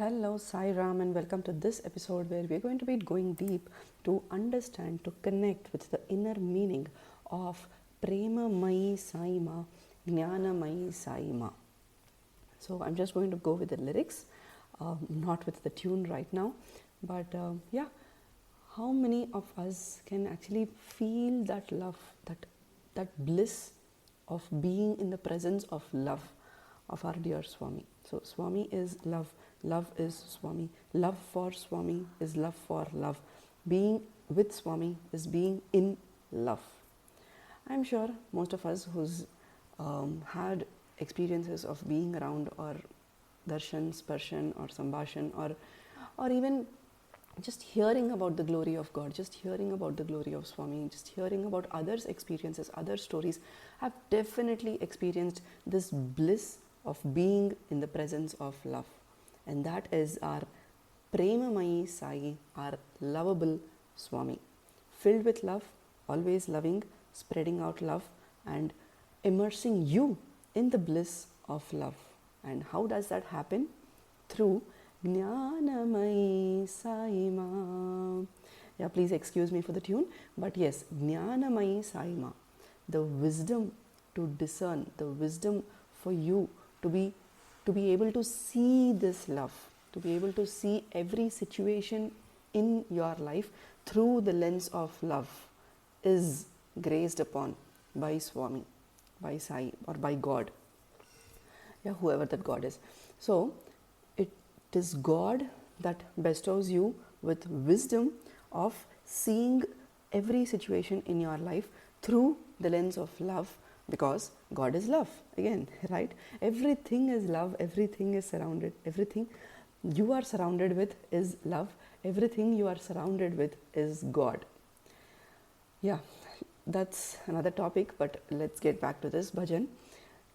Hello, Sai Ram, and welcome to this episode where we're going to be going deep to understand, to connect with the inner meaning of Premayi Sai Ma, Gnanamayi Sai Ma. So I'm just going to go with the lyrics, not with the tune right now, but how many of us can actually feel that love, that bliss of being in the presence of love of our dear Swami? So Swami is love, love is Swami, love for Swami is love for love, being with Swami is being in love. I'm sure most of us who's had experiences of being around or darshan, sparshan or sambhashan or even just hearing about the glory of God, just hearing about the glory of Swami, just hearing about others' experiences, other stories, have definitely experienced this bliss of being in the presence of love. And that is our Premayi Sai, our lovable Swami. Filled with love, always loving, spreading out love and immersing you in the bliss of love. And how does that happen? Through Gnanamayi Sai Ma. Yeah, please excuse me for the tune, but yes, Gnanamayi Sai Ma. The wisdom to discern, the wisdom for you to be able to see this love, to be able to see every situation in your life through the lens of love is graced upon by Swami, by Sai or by God. Yeah, whoever that God is. So it is God that bestows you with wisdom of seeing every situation in your life through the lens of love, because God is love again, right? Everything is love, everything is surrounded, everything you are surrounded with is love, everything you are surrounded with is God. Yeah, that's another topic, but let's get back to this bhajan.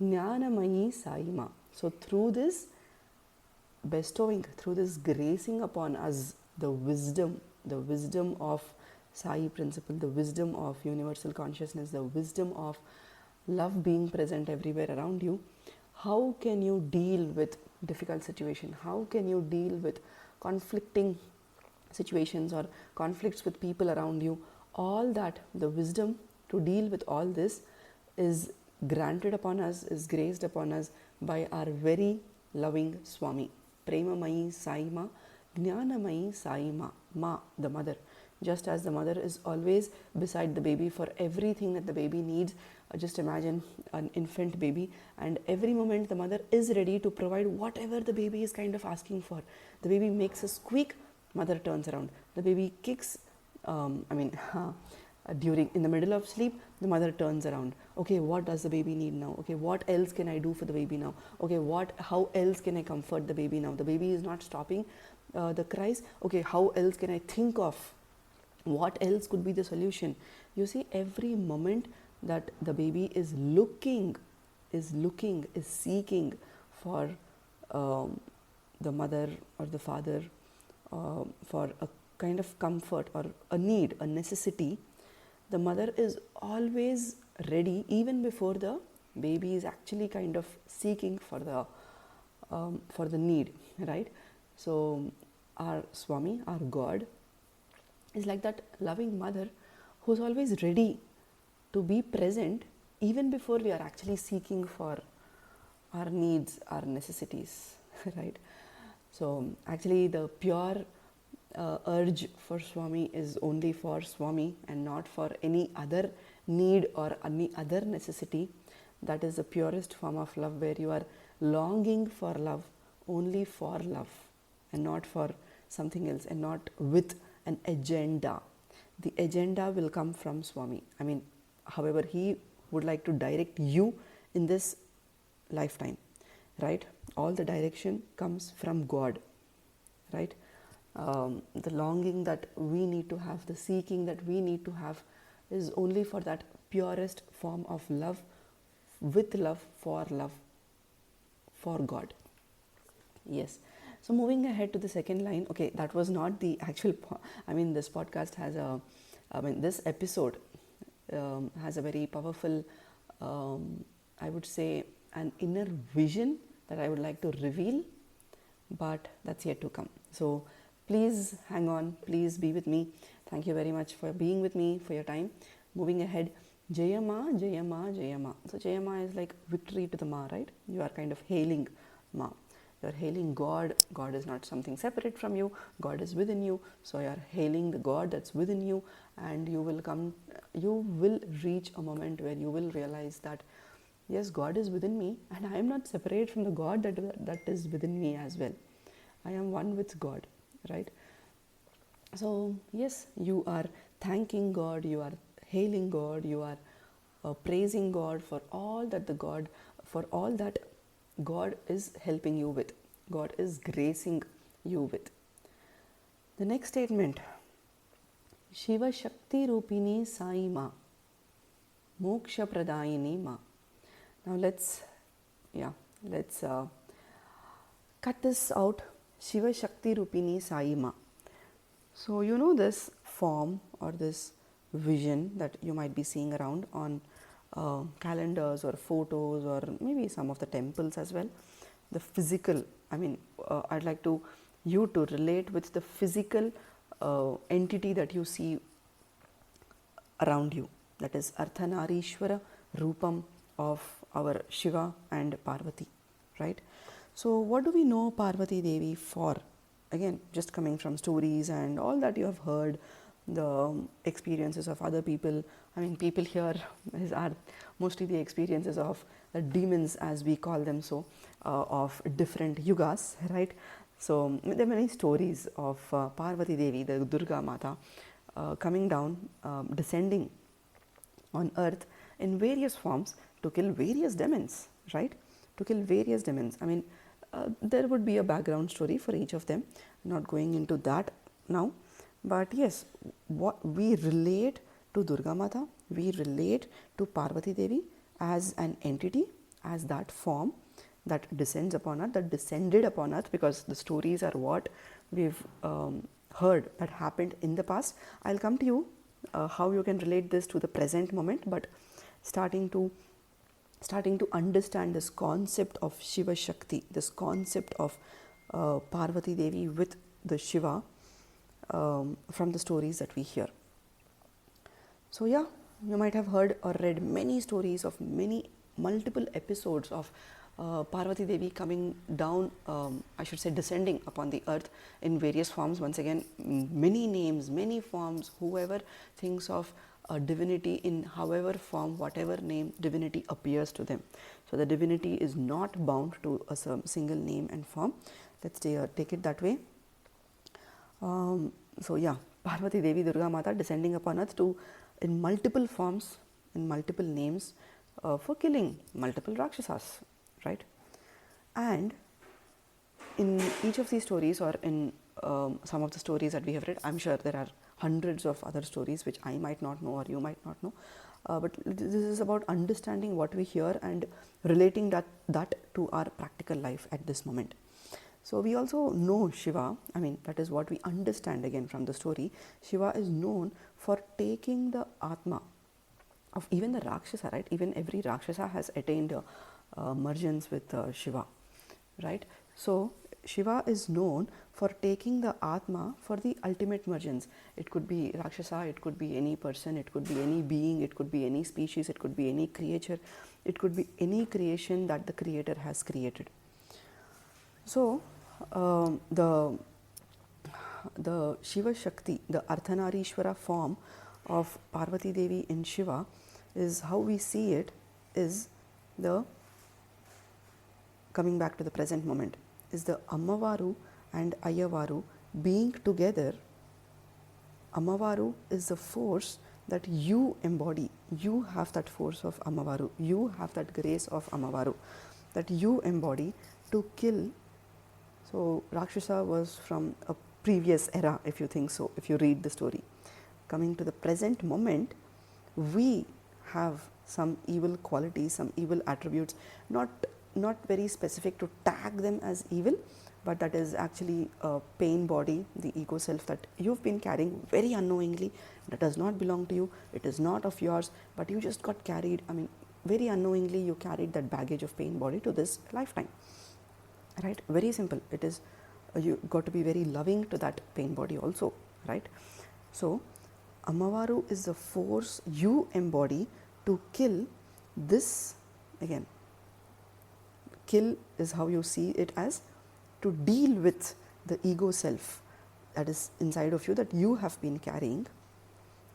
Gnanamayi Sai Ma. So through this bestowing, through this gracing upon us the wisdom of Sai principle, the wisdom of universal consciousness, the wisdom of love being present everywhere around you, how can you deal with difficult situation? How can you deal with conflicting situations or conflicts with people around you? All that, the wisdom to deal with all this is granted upon us, is graced upon us by our very loving Swami. Premamayi Sai Ma, Gnanamayi Sai Ma. Ma, the mother. Just as the mother is always beside the baby for everything that the baby needs. Just imagine an infant baby, and every moment the mother is ready to provide whatever the baby is kind of asking for. The baby makes a squeak, mother turns around. The baby kicks, during in the middle of sleep, the mother turns around. Okay, what does the baby need now? Okay, what else can I do for the baby now? Okay, how else can I comfort the baby now? The baby is not stopping the cries. Okay, how else can I think of? What else could be the solution? You see, every moment that the baby is seeking for the mother or the father, for a kind of comfort or a need, a necessity, the mother is always ready even before the baby is actually kind of seeking for the need, right? So our Swami, our God, is like that loving mother who's always ready to be present even before we are actually seeking for our needs, our necessities, right? So actually the pure urge for Swami is only for Swami and not for any other need or any other necessity. That is the purest form of love, where you are longing for love only for love and not for something else and not with an agenda. The agenda will come from Swami. I mean, however he would like to direct you in this lifetime, right? All the direction comes from God, right? The longing that we need to have, the seeking that we need to have is only for that purest form of love, with love, for God. Yes. So moving ahead to the second line, okay, that was not the actual, this podcast has this episode has a very powerful, I would say, an inner vision that I would like to reveal but that's yet to come. So please hang on, please be with me. Thank you very much for being with me, for your time. Moving ahead, Jayama, Jayama, Jayama. So Jayama is like victory to the Ma, right? You are kind of hailing Ma. You are hailing God. God is not something separate from you. God is within you. So you are hailing the God that's within you, and you will reach a moment where you will realize that yes, God is within me, and I am not separate from the God that is within me as well. I am one with God, right? So yes, you are thanking God, you are hailing God, you are praising God for all that God is helping you with, God is gracing you with. The next statement, Shiva Shakti Roopini Sai Ma, Moksha Pradayini Ma. Now let's cut this out. Shiva Shakti Roopini Sai Ma. So you know this form or this vision that you might be seeing around on calendars or photos or maybe some of the temples as well. The physical, I'd like you to relate with the physical entity that you see around you. That is Ardhanarishwara Roopam of our Shiva and Parvati, right? So what do we know Parvati Devi for? Again, just coming from stories and all that you have heard, the experiences of other people. People here are mostly the experiences of the demons, as we call them, so of different yugas, right? So there are many stories of Parvati Devi, the Durga Mata, coming down, descending on earth in various forms to kill various demons, right? To kill various demons. There would be a background story for each of them. Not going into that now, but yes, what we relate to Durga Mata, we relate to Parvati Devi as an entity, as that form that descends upon earth, that descended upon earth, because the stories are what we've heard that happened in the past. I'll come to you how you can relate this to the present moment, but starting to understand this concept of Shiva Shakti, this concept of Parvati Devi with the Shiva from the stories that we hear. So yeah, you might have heard or read many stories of multiple episodes of Parvati Devi coming down, descending upon the earth in various forms. Once again, many names, many forms, whoever thinks of a divinity in however form, whatever name divinity appears to them. So the divinity is not bound to a single name and form. Let's take it that way. Parvati Devi, Durga Mata, descending upon earth in multiple forms, in multiple names, for killing multiple Rakshasas, right? And in each of these stories, or in some of the stories that we have read, I'm sure there are hundreds of other stories which I might not know or you might not know, but this is about understanding what we hear and relating that to our practical life at this moment. So we also know Shiva, that is what we understand again from the story. Shiva is known for taking the Atma of even the Rakshasa, right? Even every Rakshasa has attained mergence with Shiva, right? So Shiva is known for taking the Atma for the ultimate mergence. It could be Rakshasa, it could be any person, it could be any being, it could be any species, it could be any creature, it could be any creation that the Creator has created. So the Shiva Shakti, the Ardhanarishwara form of Parvati Devi in Shiva, is how we see it, is the, coming back to the present moment, is the Ammavaru and Ayyavaru being together. Ammavaru is the force that you embody. You have that force of Ammavaru. You have that grace of Ammavaru that you embody to kill. So Rakshasa was from a previous era, if you think so, if you read the story. Coming to the present moment, we have some evil qualities, some evil attributes, not very specific to tag them as evil, but that is actually a pain body, the ego self that you've been carrying very unknowingly, that does not belong to you, it is not of yours, but you just got carried, very unknowingly you carried that baggage of pain body to this lifetime. right? Very simple. It is, you got to be very loving to that pain body also, right? So Amavaru is the force you embody to kill this. Again, kill is how you see it, as to deal with the ego self that is inside of you, that you have been carrying,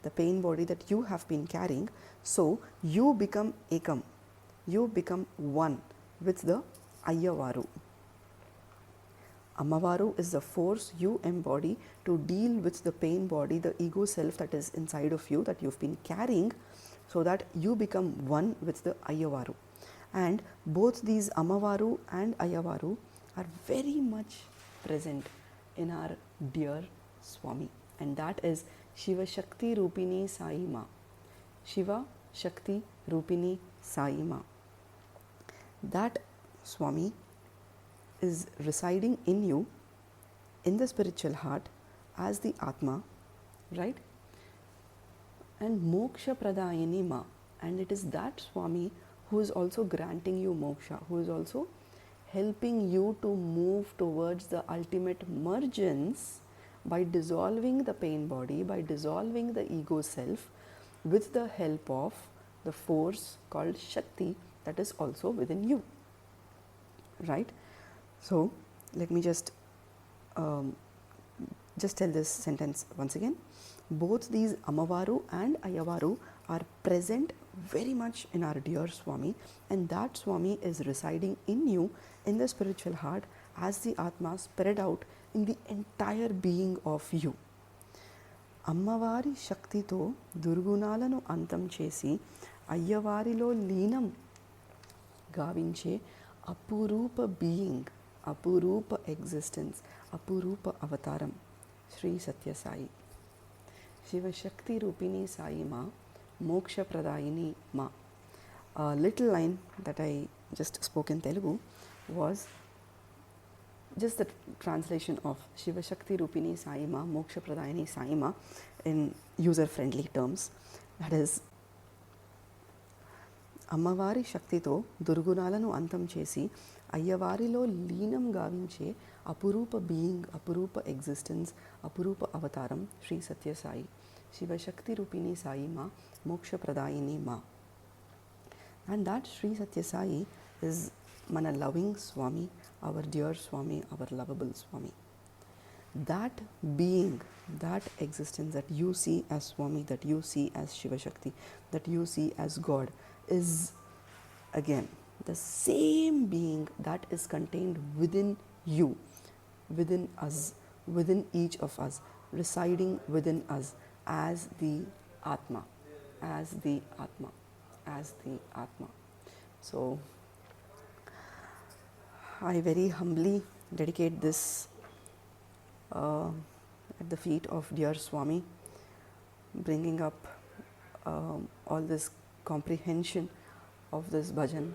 the pain body that you have been carrying. So you become ekam, you become one with the Ayyavaru. Amavaru is the force you embody to deal with the pain body, the ego self that is inside of you, that you've been carrying, so that you become one with the Ayyavaru. And both these Amavaru and Ayyavaru are very much present in our dear Swami, and that is Shiva Shakti Roopini Sai Ma. Shiva Shakti Roopini Sai Ma. That Swami is residing in you, in the spiritual heart, as the Atma, right? And Moksha Pradayini Ma. And it is that Swami who is also granting you moksha, who is also helping you to move towards the ultimate mergence by dissolving the pain body, by dissolving the ego self, with the help of the force called Shakti that is also within you, right? So let me just tell this sentence once again. Both these Amavaru and Ayyavaru are present very much in our dear Swami, and that Swami is residing in you, in the spiritual heart, as the Atma spread out in the entire being of you. అమ్మవారి శక్తితో దుర్గుణాలను అంతం చేసి అయ్యవారిలో లీనం గావించే అపురూప being, అపురూప existence, అపురూప అవతారం శ్రీ సత్యసాయి. శివశక్తి రూపిణి సాయి మా, మోక్ష ప్రదాయిని మా. A little line that I just spoke in Telugu was just the translation of Shiva Shakti Roopini Sai Ma, Moksha Pradayini Sai Ma in user friendly terms. That is, అమ్మవారి శక్తితో దుర్గుణాలను అంతం చేసి అయ్యవారిలో లీనం గావించే అపురూప బీయింగ్, అపురూప ఎగ్జిస్టెన్స్, అపురూప అవతారం శ్రీ సత్యసాయి. శివశక్తి రూపిణి సాయి మా, మోక్ష ప్రదాయిని మా. And that Sri Satya Sai is mana loving Swami, our dear Swami, our lovable Swami. That being, that existence that you see as Swami, that you see as Shiva Shakti, that you see as God, is again the same being that is contained within you, within us, within each of us, residing within us as the Atma, as the Atma, as the Atma. So I very humbly dedicate this at the feet of dear Swami, bringing up all this comprehension of this bhajan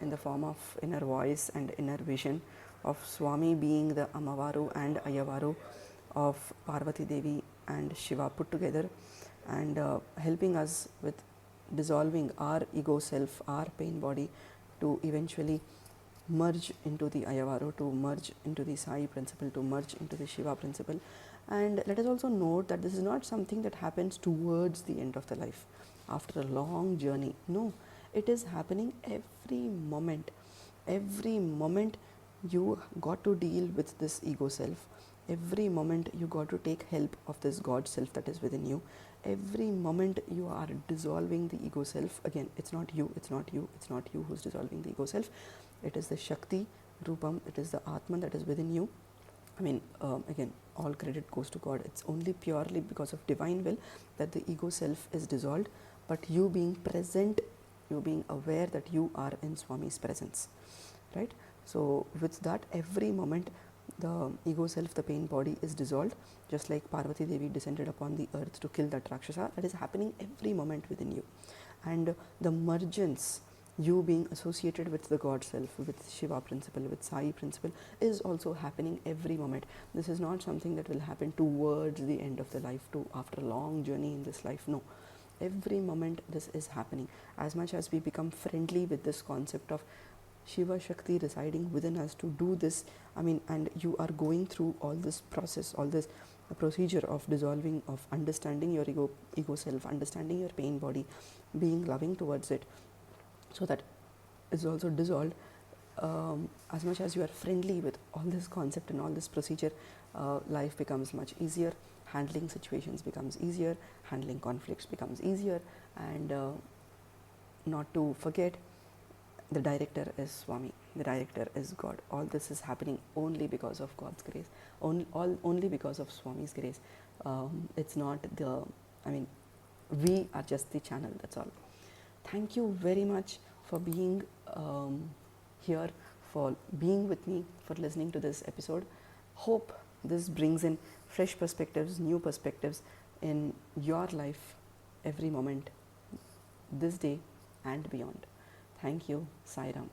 in the form of inner voice and inner vision of Swami being the Amavaru and Ayyavaru of Parvati Devi and Shiva put together, and helping us with dissolving our ego self, our pain body, to eventually merge into the Ayyavaru, to merge into the Sai principle, to merge into the Shiva principle. And let us also note that this is not something that happens towards the end of the life, after a long journey. No, it is happening every moment. Every moment you got to deal with this ego self. Every moment you got to take help of this God self that is within you. Every moment you are dissolving the ego self. Again, it's not you, it's not you, it's not you who's dissolving the ego self. It is the Shakti Rupam, it is the Atman that is within you. I mean, again, all credit goes to God. It's only purely because of divine will that the ego self is dissolved, but you being present, you being aware that you are in Swami's presence, right? So with that, every moment the ego self, the pain body, is dissolved, just like Parvati Devi descended upon the earth to kill that Rakshasa. That is happening every moment within you. And the mergence, you being associated with the God self, with Shiva principle, with Sai principle, is also happening every moment. This is not something that will happen towards the end of the life, after a long journey in this life. No, every moment this is happening. As much as we become friendly with this concept of Shiva Shakti residing within us to do this. I mean, and you are going through all this process, all this procedure of dissolving, of understanding your ego self, understanding your pain body, being loving towards it, so that it's also dissolved. As much as you are friendly with all this concept and all this procedure, life becomes much easier, handling situations becomes easier, handling conflicts becomes easier, and not to forget, the director is Swami, the director is God. All this is happening only because of God's grace, only because of Swami's grace. It's not the, I mean, we are just the channel, that's all. Thank you very much for being here, for being with me, for listening to this episode. Hope this brings in fresh perspectives, new perspectives in your life every moment, this day and beyond. Thank you. Sai Ram.